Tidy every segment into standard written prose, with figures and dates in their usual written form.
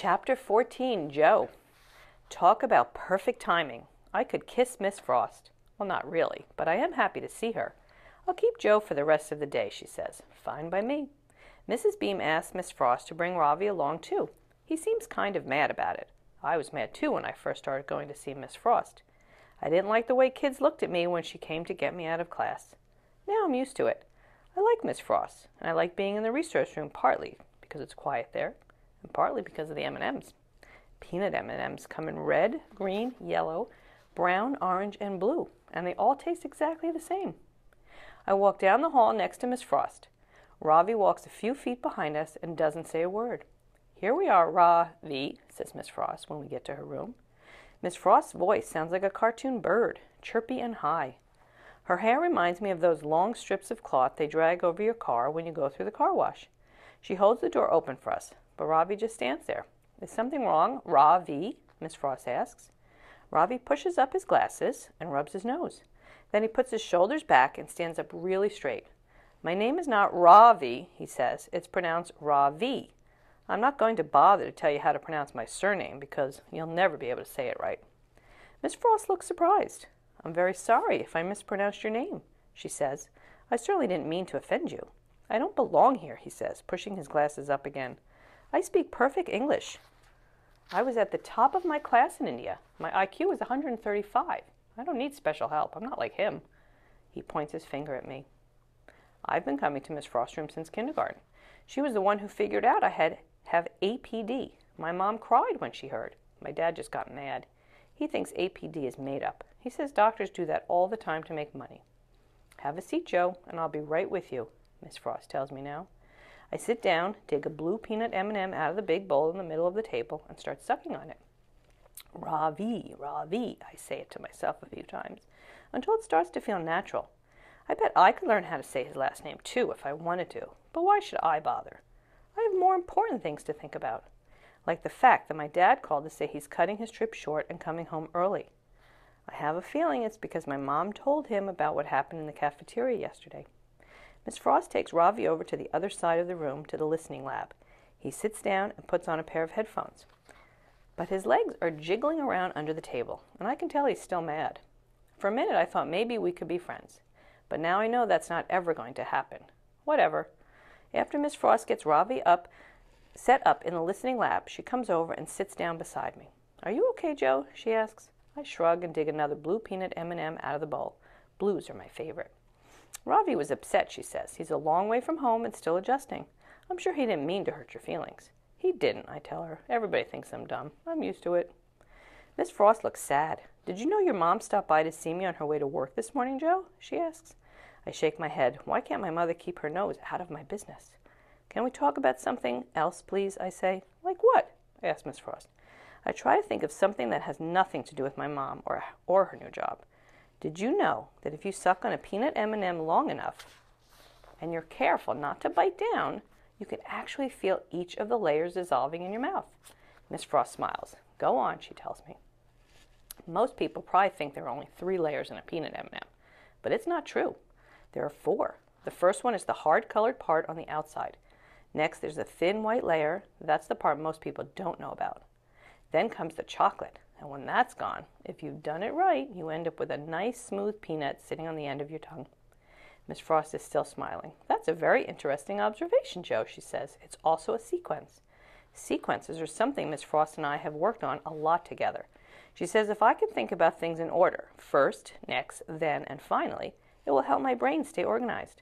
Chapter 14, Joe. Talk about perfect timing. I could kiss Miss Frost. Well, not really, but I am happy to see her. I'll keep Joe for the rest of the day, she says. Fine by me. Mrs. Beam asks Miss Frost to bring Ravi along, too. He seems kind of mad about it. I was mad, too, when I first started going to see Miss Frost. I didn't like the way kids looked at me when she came to get me out of class. Now I'm used to it. I like Miss Frost, and I like being in the research room partly because it's quiet there, and partly because of the M&Ms. Peanut M&Ms come in red, green, yellow, brown, orange, and blue, and they all taste exactly the same. I walk down the hall next to Miss Frost. Ravi walks a few feet behind us and doesn't say a word. Here we are, Ravi, says Miss Frost when we get to her room. Miss Frost's voice sounds like a cartoon bird, chirpy and high. Her hair reminds me of those long strips of cloth they drag over your car when you go through the car wash. She holds the door open for us, but Ravi just stands there. Is something wrong, Ravi? Miss Frost asks. Ravi pushes up his glasses and rubs his nose. Then he puts his shoulders back and stands up really straight. My name is not Ravi, he says. It's pronounced Ravi. I'm not going to bother to tell you how to pronounce my surname because you'll never be able to say it right. Miss Frost looks surprised. I'm very sorry if I mispronounced your name, she says. I certainly didn't mean to offend you. I don't belong here, he says, pushing his glasses up again. I speak perfect English. I was at the top of my class in India. My IQ is 135. I don't need special help. I'm not like him. He points his finger at me. I've been coming to Miss Frost's room since kindergarten. She was the one who figured out I have APD. My mom cried when she heard. My dad just got mad. He thinks APD is made up. He says doctors do that all the time to make money. Have a seat, Joe, and I'll be right with you, Miss Frost tells me now. I sit down, take a blue peanut M&M out of the big bowl in the middle of the table, and start sucking on it. Ravi, Ravi, I say it to myself a few times, until it starts to feel natural. I bet I could learn how to say his last name, too, if I wanted to, but why should I bother? I have more important things to think about, like the fact that my dad called to say he's cutting his trip short and coming home early. I have a feeling it's because my mom told him about what happened in the cafeteria yesterday. Miss Frost takes Ravi over to the other side of the room to the listening lab. He sits down and puts on a pair of headphones. But his legs are jiggling around under the table, and I can tell he's still mad. For a minute I thought maybe we could be friends, but now I know that's not ever going to happen. Whatever. After Miss Frost gets Ravi set up in the listening lab, she comes over and sits down beside me. Are you okay, Joe? She asks. I shrug and dig another blue peanut M&M out of the bowl. Blues are my favorite. Ravi was upset, she says. He's a long way from home and still adjusting. I'm sure he didn't mean to hurt your feelings. He didn't, I tell her. Everybody thinks I'm dumb. I'm used to it. Miss Frost looks sad. Did you know your mom stopped by to see me on her way to work this morning, Joe? She asks. I shake my head. Why can't my mother keep her nose out of my business? Can we talk about something else, please? I say. Like what? I ask Miss Frost. I try to think of something that has nothing to do with my mom or her new job. Did you know that if you suck on a peanut M&M long enough, and you're careful not to bite down, you can actually feel each of the layers dissolving in your mouth? Miss Frost smiles. Go on, she tells me. Most people probably think there are only 3 layers in a peanut M&M, but it's not true. There are 4. The first one is the hard-colored part on the outside. Next, there's a thin white layer. That's the part most people don't know about. Then comes the chocolate, and when that's gone, if you've done it right, you end up with a nice, smooth peanut sitting on the end of your tongue. Miss Frost is still smiling. That's a very interesting observation, Joe, she says. It's also a sequence. Sequences are something Miss Frost and I have worked on a lot together. She says if I can think about things in order, first, next, then, and finally, it will help my brain stay organized.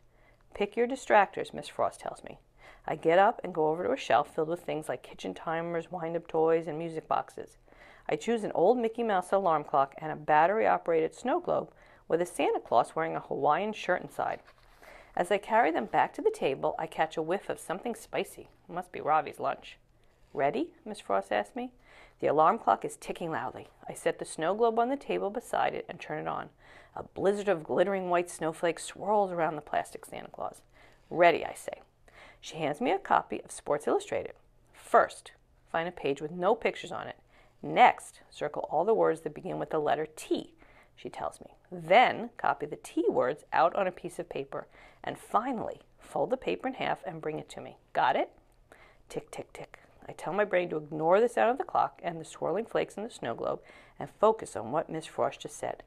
Pick your distractors, Miss Frost tells me. I get up and go over to a shelf filled with things like kitchen timers, wind-up toys, and music boxes. I choose an old Mickey Mouse alarm clock and a battery-operated snow globe with a Santa Claus wearing a Hawaiian shirt inside. As I carry them back to the table, I catch a whiff of something spicy. It must be Ravi's lunch. Ready? Miss Frost asks me. The alarm clock is ticking loudly. I set the snow globe on the table beside it and turn it on. A blizzard of glittering white snowflakes swirls around the plastic Santa Claus. Ready, I say. She hands me a copy of Sports Illustrated. First, find a page with no pictures on it. Next, circle all the words that begin with the letter T, she tells me. Then, copy the T words out on a piece of paper. And finally, fold the paper in half and bring it to me. Got it? Tick, tick, tick. I tell my brain to ignore the sound of the clock and the swirling flakes in the snow globe and focus on what Miss Frost just said.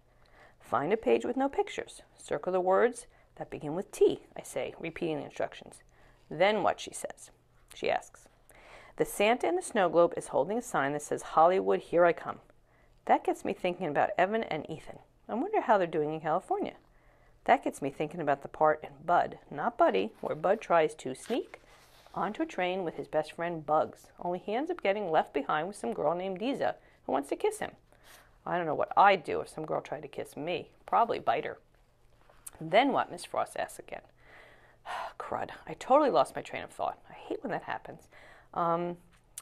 Find a page with no pictures. Circle the words that begin with T, I say, repeating the instructions. Then what, she says. She asks. The Santa in the snow globe is holding a sign that says, Hollywood, here I come. That gets me thinking about Evan and Ethan. I wonder how they're doing in California. That gets me thinking about the part in Bud, not Buddy, where Bud tries to sneak onto a train with his best friend Bugs, only he ends up getting left behind with some girl named Deeza who wants to kiss him. I don't know what I'd do if some girl tried to kiss me. Probably bite her. Then what? Miss Frost asks again. Crud. I totally lost my train of thought. I hate when that happens.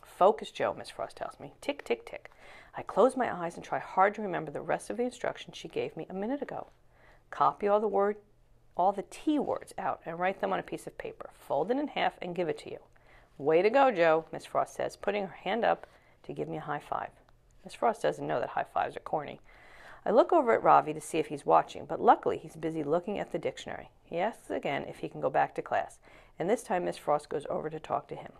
Focus, Joe, Miss Frost tells me. Tick, tick, tick. I close my eyes and try hard to remember the rest of the instructions she gave me a minute ago. Copy all the T words out and write them on a piece of paper. Fold it in half and give it to you. Way to go, Joe, Miss Frost says, putting her hand up to give me a high five. Miss Frost doesn't know that high fives are corny. I look over at Ravi to see if he's watching, but luckily he's busy looking at the dictionary. He asks again if he can go back to class, and this time Miss Frost goes over to talk to him.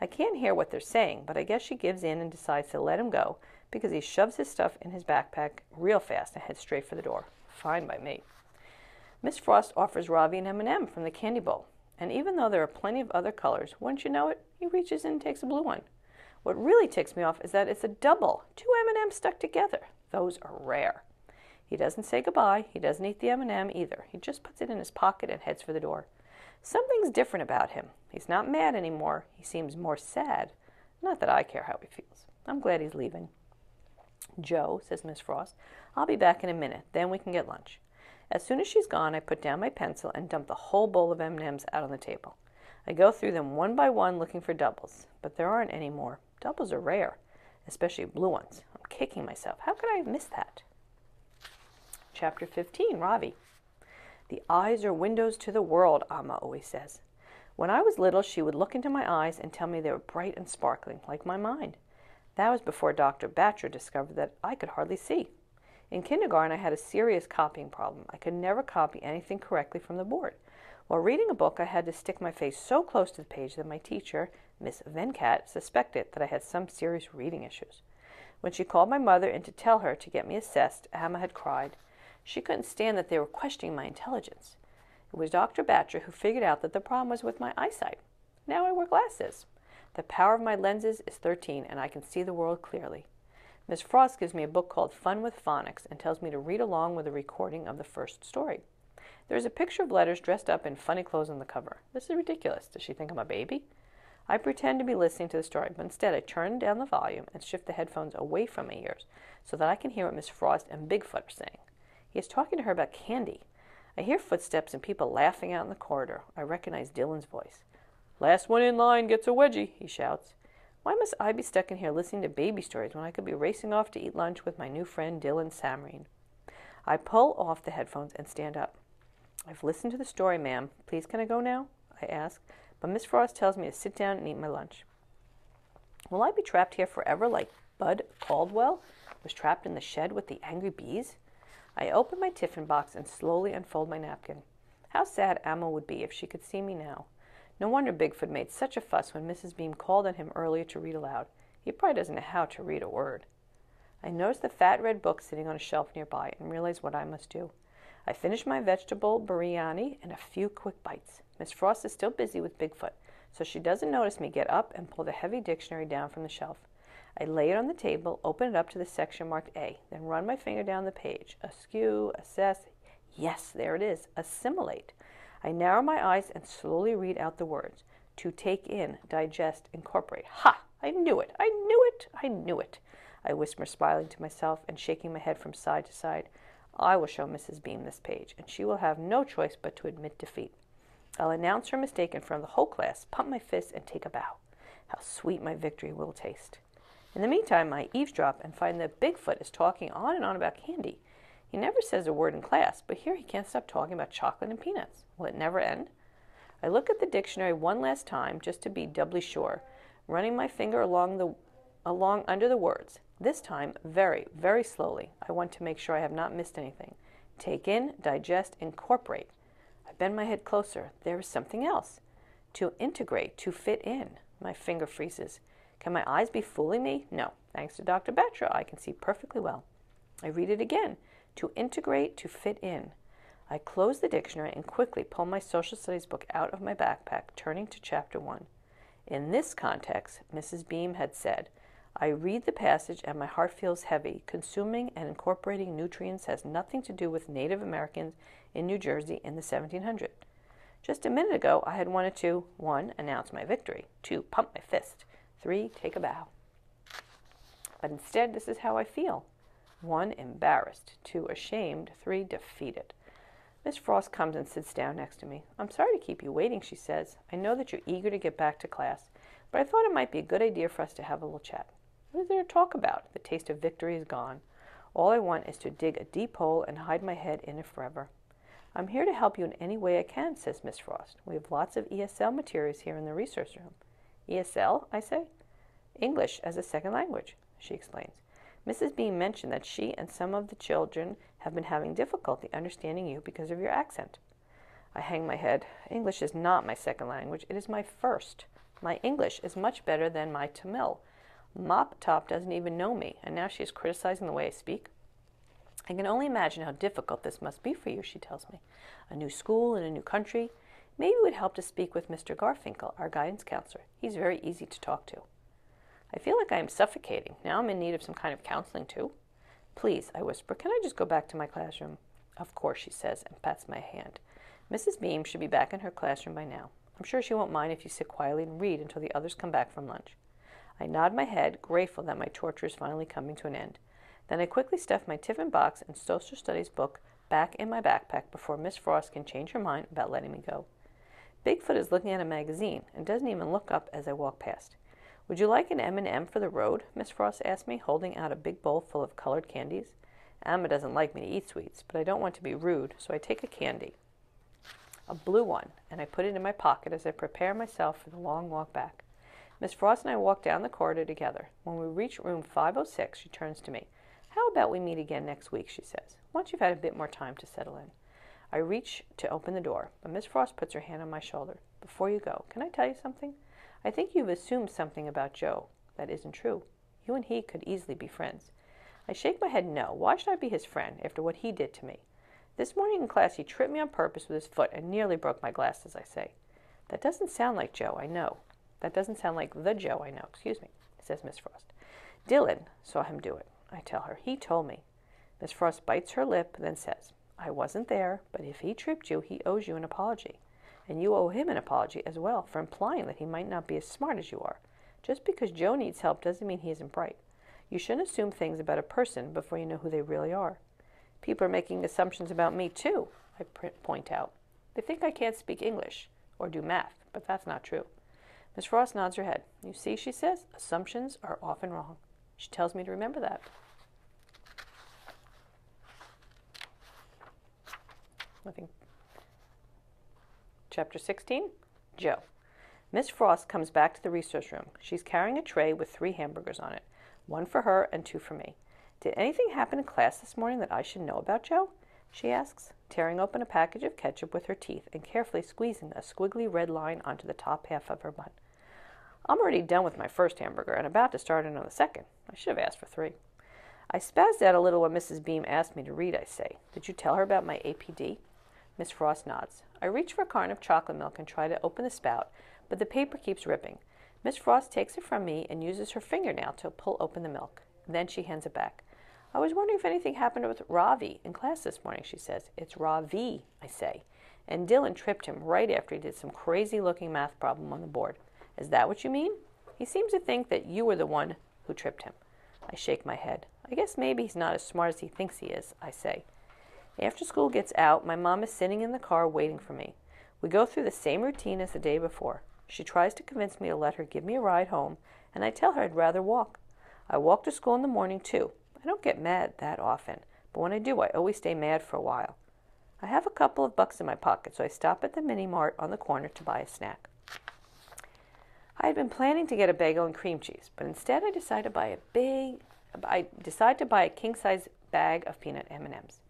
I can't hear what they're saying, but I guess she gives in and decides to let him go because he shoves his stuff in his backpack real fast and heads straight for the door. Fine by me. Miss Frost offers Ravi an M&M from the candy bowl, and even though there are plenty of other colors, wouldn't you know it, he reaches in and takes a blue one. What really ticks me off is that it's a double, 2 M&Ms stuck together. Those are rare. He doesn't say goodbye. He doesn't eat the M&M either. He just puts it in his pocket and heads for the door. Something's different about him. He's not mad anymore. He seems more sad. Not that I care how he feels. I'm glad he's leaving. Joe, says Miss Frost, I'll be back in a minute. Then we can get lunch. As soon as she's gone, I put down my pencil and dump the whole bowl of M&Ms out on the table. I go through them one by one looking for doubles, but there aren't any more. Doubles are rare, especially blue ones. I'm kicking myself. How could I have missed that? Chapter 15, Ravi. The eyes are windows to the world, Amma always says. When I was little, she would look into my eyes and tell me they were bright and sparkling, like my mind. That was before Dr. Batcher discovered that I could hardly see. In kindergarten, I had a serious copying problem. I could never copy anything correctly from the board. While reading a book, I had to stick my face so close to the page that my teacher, Miss Venkat, suspected that I had some serious reading issues. When she called my mother in to tell her to get me assessed, Amma had cried. She couldn't stand that they were questioning my intelligence. It was Dr. Batcher who figured out that the problem was with my eyesight. Now I wear glasses. The power of my lenses is 13, and I can see the world clearly. Miss Frost gives me a book called Fun with Phonics and tells me to read along with a recording of the first story. There is a picture of letters dressed up in funny clothes on the cover. This is ridiculous. Does she think I'm a baby? I pretend to be listening to the story, but instead I turn down the volume and shift the headphones away from my ears so that I can hear what Miss Frost and Bigfoot are saying. He is talking to her about candy. I hear footsteps and people laughing out in the corridor. I recognize Dylan's voice. Last one in line gets a wedgie, he shouts. Why must I be stuck in here listening to baby stories when I could be racing off to eat lunch with my new friend Dylan Samreen? I pull off the headphones and stand up. I've listened to the story, ma'am. Please can I go now? I ask, but Miss Frost tells me to sit down and eat my lunch. Will I be trapped here forever like Bud Caldwell was trapped in the shed with the angry bees? I open my tiffin box and slowly unfold my napkin. How sad Amma would be if she could see me now. No wonder Bigfoot made such a fuss when Mrs. Beam called on him earlier to read aloud. He probably doesn't know how to read a word. I notice the fat red book sitting on a shelf nearby and realize what I must do. I finish my vegetable biryani in a few quick bites. Miss Frost is still busy with Bigfoot, so she doesn't notice me get up and pull the heavy dictionary down from the shelf. I lay it on the table, open it up to the section marked A, then run my finger down the page. Askew, assess. Yes, there it is. Assimilate. I narrow my eyes and slowly read out the words. To take in, digest, incorporate. Ha! I knew it! I knew it! I knew it! I whisper, smiling to myself and shaking my head from side to side. I will show Mrs. Beam this page, and she will have no choice but to admit defeat. I'll announce her mistake in front of the whole class, pump my fist, and take a bow. How sweet my victory will taste. In the meantime, I eavesdrop and find that Bigfoot is talking on and on about candy. He never says a word in class, but here he can't stop talking about chocolate and peanuts. Will it never end? I look at the dictionary one last time, just to be doubly sure, running my finger along under the words. This time, very, very slowly. I want to make sure I have not missed anything. Take in, digest, incorporate. I bend my head closer. There is something else. To integrate, to fit in. My finger freezes. Can my eyes be fooling me? No. Thanks to Dr. Batra, I can see perfectly well. I read it again. To integrate, to fit in. I close the dictionary and quickly pull my social studies book out of my backpack, turning to chapter 1. In this context, Mrs. Beam had said, I read the passage and my heart feels heavy. Consuming and incorporating nutrients has nothing to do with Native Americans in New Jersey in the 1700s. Just a minute ago, I had wanted to 1. Announce my victory, 2. Pump my fist, 3. Take a bow. But instead, this is how I feel. 1. Embarrassed, 2. Ashamed, 3. Defeated. Miss Frost comes and sits down next to me. I'm sorry to keep you waiting, she says. I know that you're eager to get back to class, but I thought it might be a good idea for us to have a little chat. What is there to talk about? The taste of victory is gone. All I want is to dig a deep hole and hide my head in it forever. I'm here to help you in any way I can, says Miss Frost. We have lots of ESL materials here in the resource room. ESL, I say? English as a second language, she explains. Mrs. Beam mentioned that she and some of the children have been having difficulty understanding you because of your accent. I hang my head. English is not my second language. It is my first. My English is much better than my Tamil. Mop Top doesn't even know me, and now she is criticizing the way I speak. I can only imagine how difficult this must be for you, she tells me. A new school in a new country. Maybe it would help to speak with Mr. Garfinkel, our guidance counselor. He's very easy to talk to. I feel like I am suffocating. Now I'm in need of some kind of counseling, too. Please, I whisper, can I just go back to my classroom? Of course, she says, and pats my hand. Mrs. Beam should be back in her classroom by now. I'm sure she won't mind if you sit quietly and read until the others come back from lunch. I nod my head, grateful that my torture is finally coming to an end. Then I quickly stuff my tiffin box and social studies book back in my backpack before Miss Frost can change her mind about letting me go. Bigfoot is looking at a magazine and doesn't even look up as I walk past. Would you like an M&M for the road? Miss Frost asked me, holding out a big bowl full of colored candies. Amma doesn't like me to eat sweets, but I don't want to be rude, so I take a candy, a blue one, and I put it in my pocket as I prepare myself for the long walk back. Miss Frost and I walk down the corridor together. When we reach room 506, she turns to me. How about we meet again next week, she says, once you've had a bit more time to settle in. I reach to open the door, but Miss Frost puts her hand on my shoulder. Before you go, can I tell you something? I think you've assumed something about Joe that isn't true. You and he could easily be friends. I shake my head no. Why should I be his friend after what he did to me? This morning in class he tripped me on purpose with his foot and nearly broke my glasses, I say. That doesn't sound like Joe, I know. That doesn't sound like the Joe I know, says Miss Frost. Dylan saw him do it, I tell her. He told me. Miss Frost bites her lip, then says, I wasn't there, but if he tripped you, he owes you an apology. And you owe him an apology as well for implying that he might not be as smart as you are. Just because Joe needs help doesn't mean he isn't bright. You shouldn't assume things about a person before you know who they really are. People are making assumptions about me, too, I point out. They think I can't speak English or do math, but that's not true. Miss Frost nods her head. You see, she says, assumptions are often wrong. She tells me to remember that. Chapter 16, Joe. Miss Frost comes back to the resource room. She's carrying a tray with 3 hamburgers on it, 1 for her and 2 for me. Did anything happen in class this morning that I should know about, Joe? She asks, tearing open a package of ketchup with her teeth and carefully squeezing a squiggly red line onto the top half of her bun. I'm already done with my first hamburger and about to start in on the second. I should have asked for 3. I spazzed out a little when Mrs. Beam asked me to read, I say. Did you tell her about my APD? Miss Frost nods. I reach for a carton of chocolate milk and try to open the spout, but the paper keeps ripping. Miss Frost takes it from me and uses her fingernail to pull open the milk. Then she hands it back. I was wondering if anything happened with Ravi in class this morning, she says. It's Ravi, I say. And Dylan tripped him right after he did some crazy-looking math problem on the board. Is that what you mean? He seems to think that you were the one who tripped him. I shake my head. I guess maybe he's not as smart as he thinks he is, I say. After school gets out, my mom is sitting in the car waiting for me. We go through the same routine as the day before. She tries to convince me to let her give me a ride home, and I tell her I'd rather walk. I walk to school in the morning, too. I don't get mad that often, but when I do, I always stay mad for a while. I have a couple of bucks in my pocket, so I stop at the mini-mart on the corner to buy a snack. I had been planning to get a bagel and cream cheese, but instead I decide to buy a king-size bag of peanut M&Ms.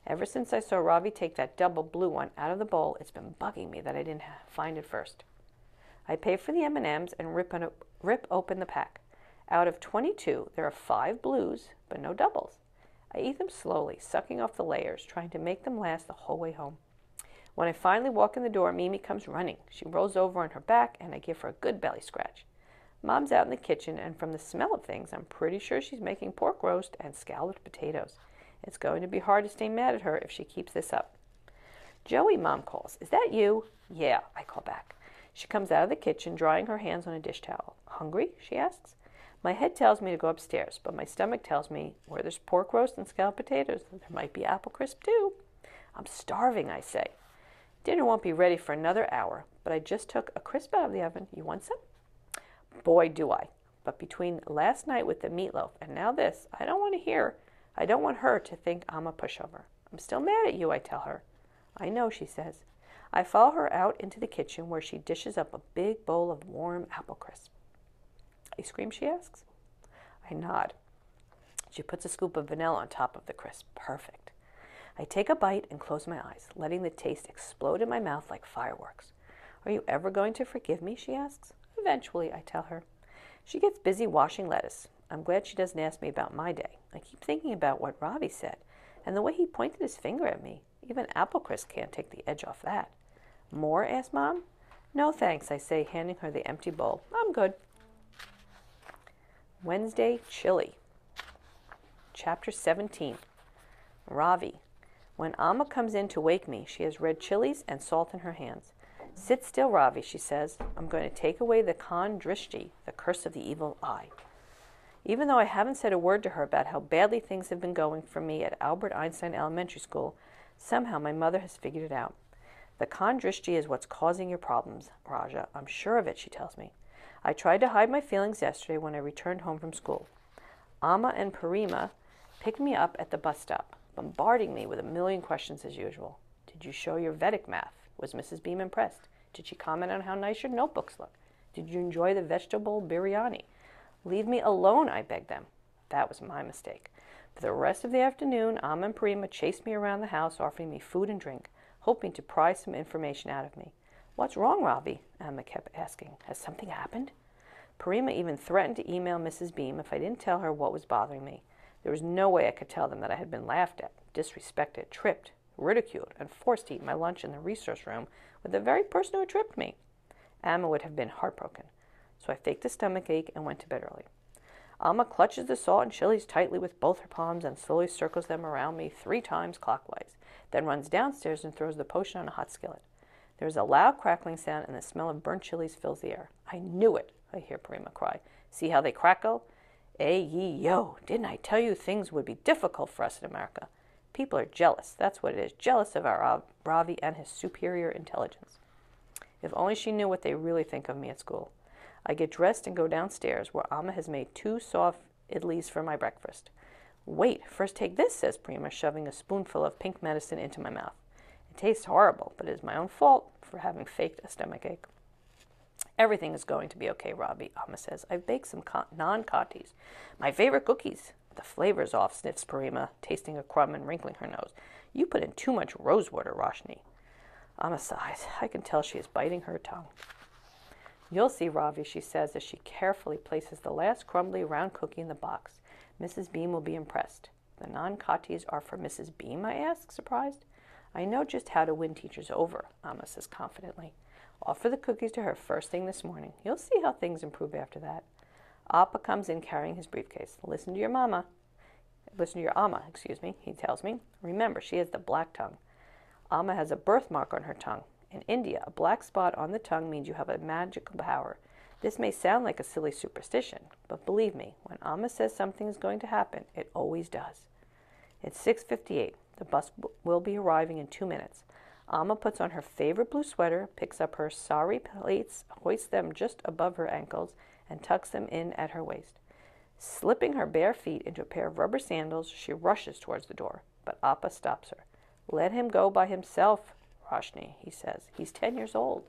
Ever since I saw Ravi take that double blue one out of the bowl, it's been bugging me that I didn't find it first. I pay for the M&Ms and rip open the pack. Out of 22, there are 5 blues, but no doubles. I eat them slowly, sucking off the layers, trying to make them last the whole way home. When I finally walk in the door, Mimi comes running. She rolls over on her back, and I give her a good belly scratch. Mom's out in the kitchen, and from the smell of things, I'm pretty sure she's making pork roast and scalloped potatoes. It's going to be hard to stay mad at her if she keeps this up. Joey, Mom calls. Is that you? Yeah, I call back. She comes out of the kitchen, drying her hands on a dish towel. Hungry? She asks. My head tells me to go upstairs, but my stomach tells me where there's pork roast and scalloped potatoes, there might be apple crisp too. I'm starving, I say. Dinner won't be ready for another hour, but I just took a crisp out of the oven. You want some? Boy, do I. But between last night with the meatloaf and now this, I don't want her to think I'm a pushover. I'm still mad at you, I tell her. I know, she says. I follow her out into the kitchen where she dishes up a big bowl of warm apple crisp. Ice cream, she asks. I nod. She puts a scoop of vanilla on top of the crisp. Perfect. I take a bite and close my eyes, letting the taste explode in my mouth like fireworks. Are you ever going to forgive me, she asks. Eventually, I tell her. She gets busy washing lettuce. I'm glad she doesn't ask me about my day. I keep thinking about what Ravi said, and the way he pointed his finger at me. Even apple crisp can't take the edge off that. More? Asks Mom. No, thanks, I say, handing her the empty bowl. I'm good. Wednesday, chili. Chapter 17. Ravi. When Amma comes in to wake me, she has red chilies and salt in her hands. Sit still, Ravi, she says. I'm going to take away the Khan Drishti, the curse of the evil eye. Even though I haven't said a word to her about how badly things have been going for me at Albert Einstein Elementary School, somehow my mother has figured it out. The Khan Drishti is what's causing your problems, Raja. I'm sure of it, she tells me. I tried to hide my feelings yesterday when I returned home from school. Amma and Parima picked me up at the bus stop, bombarding me with a million questions as usual. Did you show your Vedic math? Was Mrs. Beam impressed? Did she comment on how nice your notebooks look? Did you enjoy the vegetable biryani? Leave me alone, I begged them. That was my mistake. For the rest of the afternoon, Amma and Parima chased me around the house, offering me food and drink, hoping to pry some information out of me. What's wrong, Ravi? Amma kept asking. Has something happened? Parima even threatened to email Mrs. Beam if I didn't tell her what was bothering me. There was no way I could tell them that I had been laughed at, disrespected, tripped, ridiculed, and forced to eat my lunch in the resource room with the very person who had tripped me. Amma would have been heartbroken. So I faked a stomach ache and went to bed early. Amma clutches the salt and chilies tightly with both her palms and slowly circles them around me 3 times clockwise, then runs downstairs and throws the potion on a hot skillet. There is a loud crackling sound and the smell of burnt chilies fills the air. I knew it, I hear Parima cry. See how they crackle? Yo, didn't I tell you things would be difficult for us in America? People are jealous, that's what it is, jealous of our Ravi and his superior intelligence. If only she knew what they really think of me at school. I get dressed and go downstairs, where Amma has made 2 soft idlis for my breakfast. Wait, first take this, says Prima, shoving a spoonful of pink medicine into my mouth. It tastes horrible, but it is my own fault for having faked a stomachache. Everything is going to be okay, Ravi, Amma says. I've baked some non-katis. My favorite cookies. The flavor's off, sniffs Parima, tasting a crumb and wrinkling her nose. You put in too much rosewater, Roshni. Amma sighs. I can tell she is biting her tongue. You'll see, Ravi, she says as she carefully places the last crumbly round cookie in the box. Mrs. Beam will be impressed. The non-katis are for Mrs. Beam, I ask, surprised. I know just how to win teachers over, Amma says confidently. Offer the cookies to her first thing this morning. You'll see how things improve after that. Appa comes in carrying his briefcase. Listen to your Amma, he tells me. Remember, she has the black tongue. Amma has a birthmark on her tongue. In India, a black spot on the tongue means you have a magical power. This may sound like a silly superstition, but believe me, when Amma says something is going to happen, it always does. It's 6:58. The bus will be arriving in 2 minutes. Amma puts on her favorite blue sweater, picks up her sari plaits, hoists them just above her ankles, and tucks them in at her waist. Slipping her bare feet into a pair of rubber sandals, she rushes towards the door, but Appa stops her. Let him go by himself, Roshni, he says. He's 10 years old.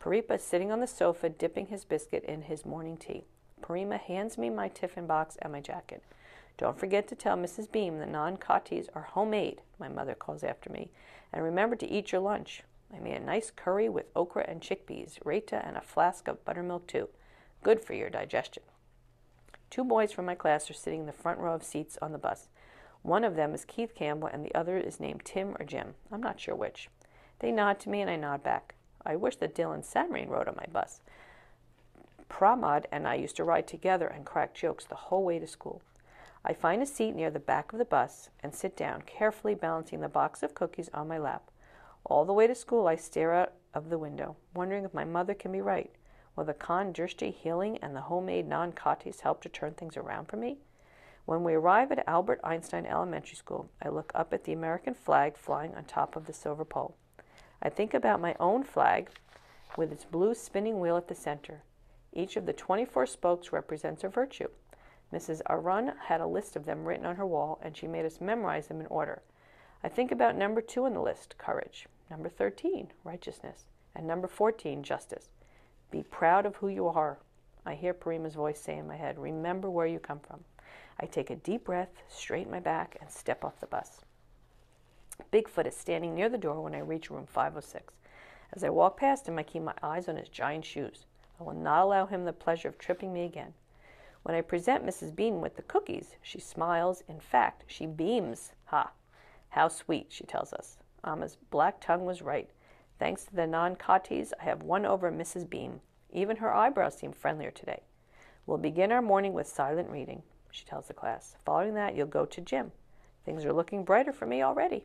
Paripa is sitting on the sofa, dipping his biscuit in his morning tea. Parima hands me my tiffin box and my jacket. Don't forget to tell Mrs. Beam the non-katis are homemade, my mother calls after me. And remember to eat your lunch. I made a nice curry with okra and chickpeas, raita, and a flask of buttermilk too. Good for your digestion. 2 boys from my class are sitting in the front row of seats on the bus. One of them is Keith Campbell, and the other is named Tim or Jim. I'm not sure which. They nod to me, and I nod back. I wish that Dylan Samrain rode on my bus. Pramod and I used to ride together and crack jokes the whole way to school. I find a seat near the back of the bus and sit down, carefully balancing the box of cookies on my lap. All the way to school, I stare out of the window, wondering if my mother can be right. Will the Khan Drishti healing and the homemade non-katis help to turn things around for me? When we arrive at Albert Einstein Elementary School, I look up at the American flag flying on top of the silver pole. I think about my own flag with its blue spinning wheel at the center. Each of the 24 spokes represents a virtue. Mrs. Arun had a list of them written on her wall, and she made us memorize them in order. I think about number 2 on the list, courage, number 13, righteousness, and number 14, justice. Be proud of who you are. I hear Parima's voice say in my head, remember where you come from. I take a deep breath, straighten my back, and step off the bus. Bigfoot is standing near the door when I reach room 506. As I walk past him, I keep my eyes on his giant shoes. I will not allow him the pleasure of tripping me again. When I present Mrs. Bean with the cookies, she smiles. In fact, she beams. Ha! How sweet, she tells us. Amma's black tongue was right. Thanks to the non-katis, I have won over Mrs. Beam. Even her eyebrows seem friendlier today. We'll begin our morning with silent reading, she tells the class. Following that, you'll go to gym. Things are looking brighter for me already.